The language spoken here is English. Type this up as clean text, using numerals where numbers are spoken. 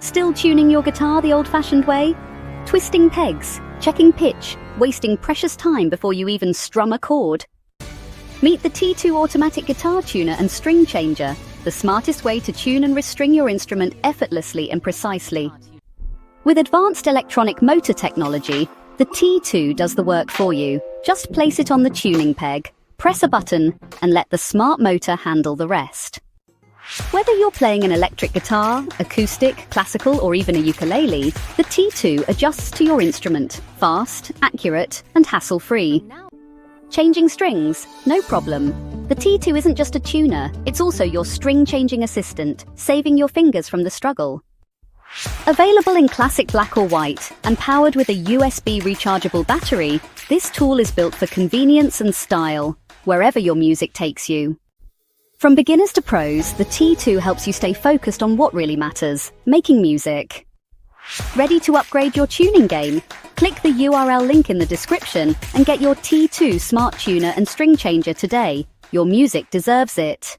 Still tuning your guitar the old-fashioned way? Twisting pegs, checking pitch, wasting precious time before you even strum a chord? Meet the T2 automatic guitar tuner and string changer, the smartest way to tune and restring your instrument effortlessly and precisely. With advanced electronic motor technology, the T2 does the work for you. Just place it on the tuning peg, press a button, and let the smart motor handle the rest. Whether you're playing an electric guitar, acoustic, classical, or even a ukulele, the T2 adjusts to your instrument, fast, accurate, and hassle-free. Changing strings? No problem. The T2 isn't just a tuner, it's also your string-changing assistant, saving your fingers from the struggle. Available in classic black or white, and powered with a USB rechargeable battery, this tool is built for convenience and style, wherever your music takes you. From beginners to pros, the T2 helps you stay focused on what really matters, making music. Ready to upgrade your tuning game? Click the URL link in the description and get your T2 smart tuner and string changer today. Your music deserves it.